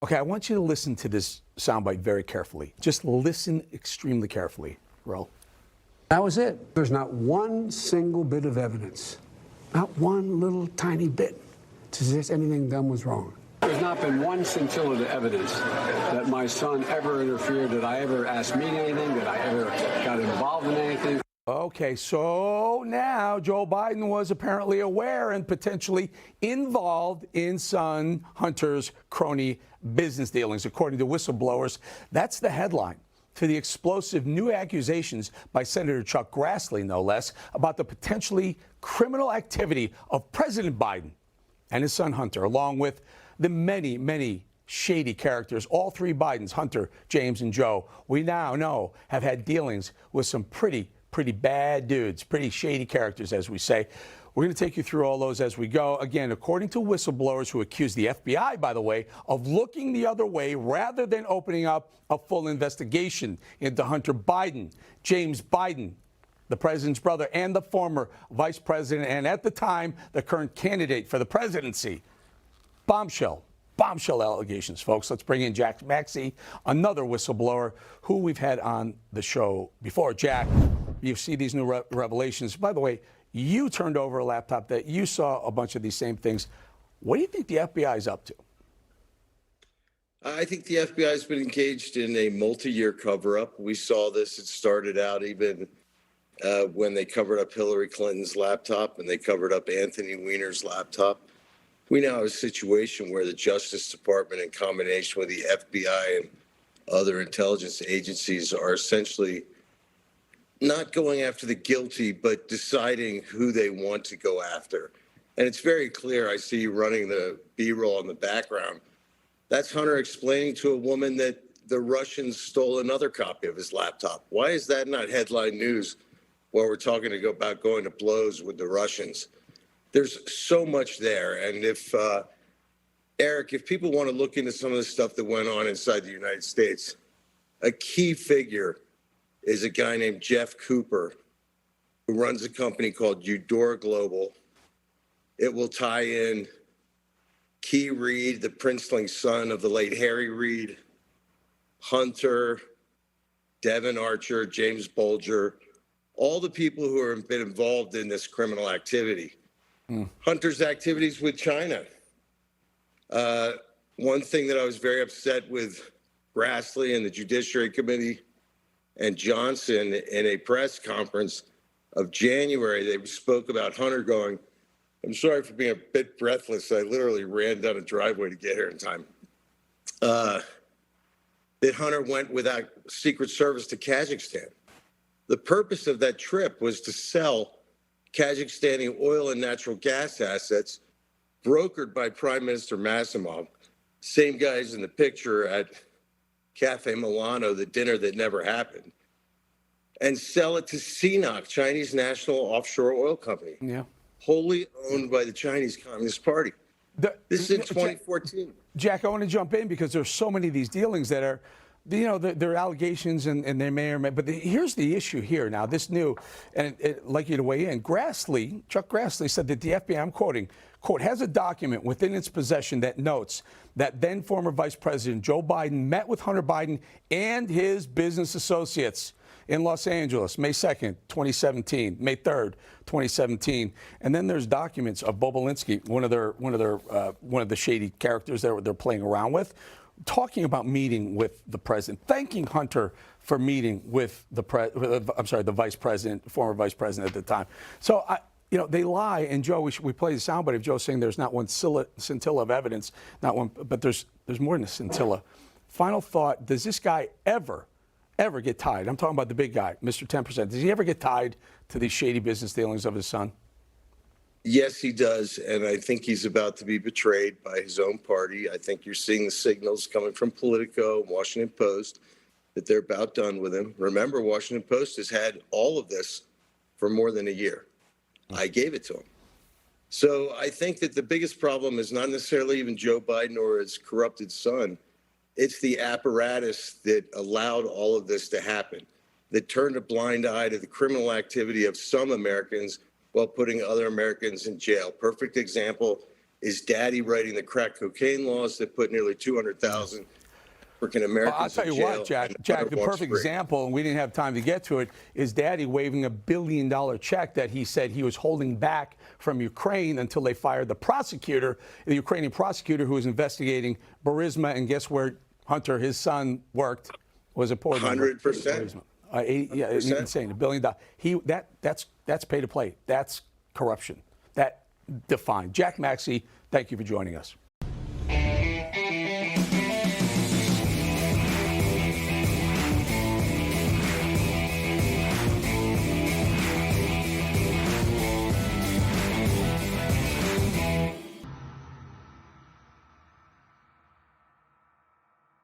Okay, I want you to listen to this soundbite very carefully. Just listen extremely carefully. Roll. That was it. There's not one single bit of evidence, not one little tiny bit, to suggest anything done was wrong. There's not been one scintilla of evidence that my son ever interfered, that I ever asked me anything, that I ever got involved in anything. Okay, so now Joe Biden was apparently aware and potentially involved in son Hunter's crony business dealings, according to whistleblowers. That's the headline to the explosive new accusations by Senator Chuck Grassley, no less, about the potentially criminal activity of President Biden and his son Hunter, along with the many, many shady characters. All three Bidens, Hunter, James, and Joe, we now know have had dealings with some pretty bad dudes, pretty shady characters, as we say. We're going to take you through all those as we go. Again, according to whistleblowers who accuse the FBI, by the way, of looking the other way rather than opening up a full investigation into Hunter Biden, James Biden, the president's brother, and the former vice president, and at the time, the current candidate for the presidency. Bombshell allegations, folks. Let's bring in Jack Maxey, another whistleblower who we've had on the show before. Jack, you see these new revelations. By the way, you turned over a laptop that you saw a bunch of these same things. What do you think the FBI is up to? I think the FBI has been engaged in a multi-year cover-up. We saw this. It started out even when they covered up Hillary Clinton's laptop and they covered up Anthony Weiner's laptop. We now have a situation where the Justice Department, in combination with the FBI and other intelligence agencies, are essentially not going after the guilty, but deciding who they want to go after. And it's very clear. I see you running the B-roll in the background. That's Hunter explaining to a woman that the Russians stole another copy of his laptop. Why is that not headline news while we're talking about going to blows with the Russians? There's so much there. And if, Eric, if people want to look into some of the stuff that went on inside the United States, a key figure is a guy named Jeff Cooper, who runs a company called Eudora Global. It will tie in Key Reed, the princeling son of the late Harry Reid, Hunter, Devin Archer, James Bolger, all the people who have been involved in this criminal activity. Hunter's activities with China. One thing that I was very upset with Grassley and the Judiciary Committee and Johnson in a press conference of January, they spoke about Hunter going, I'm sorry for being a bit breathless. I literally ran down a driveway to get here in time. That Hunter went without Secret Service to Kazakhstan. The purpose of that trip was to sell Kazakhstani oil and natural gas assets brokered by Prime Minister Masimov, same guys in the picture at Cafe Milano, the dinner that never happened, and sell it to CNOOC, Chinese National Offshore Oil Company, wholly owned by the Chinese Communist Party. This is in 2014. Jack, I want to jump in because there's so many of these dealings that are, you know, they're allegations and they may or may, but here's the issue here now, this new, and I'd like you to weigh in. Chuck Grassley said that the FBI, I'm quoting, quote, has a document within its possession that notes that then former Vice President Joe Biden met with Hunter Biden and his business associates in Los Angeles, May 2nd, 2017, May 3rd, 2017. And then there's documents of Bobulinski, one of the shady characters that they're playing around with, talking about meeting with the president, thanking Hunter for meeting with the vice president, former vice president at the time. So, you know, they lie. And Joe, we play the soundbite of Joe saying there's not one scintilla of evidence, not one, but there's more than a scintilla. Final thought: does this guy ever get tied? I'm talking about the big guy, Mr. 10%. Does he ever get tied to these shady business dealings of his son? Yes, he does. And I think he's about to be betrayed by his own party. I think you're seeing the signals coming from Politico, Washington Post, that they're about done with him. Remember, Washington Post has had all of this for more than a year. I gave it to him. So I think that the biggest problem is not necessarily even Joe Biden or his corrupted son. It's the apparatus that allowed all of this to happen, that turned a blind eye to the criminal activity of some Americans while putting other Americans in jail. Perfect example Is daddy writing the crack cocaine laws that put nearly 200,000 freaking Americans I'll tell you in jail? what, Jack, and the walks perfect free? example, and we didn't have time to get to it, is Daddy waving $1 billion check that he said he was holding back from Ukraine until they fired the prosecutor, the Ukrainian prosecutor who was investigating Burisma. And guess where Hunter, his son, worked? Was a poor 100%. Yeah, it's insane. $1 billion. That's pay to play. That's corruption. That defined. Jack Maxey, thank you for joining us.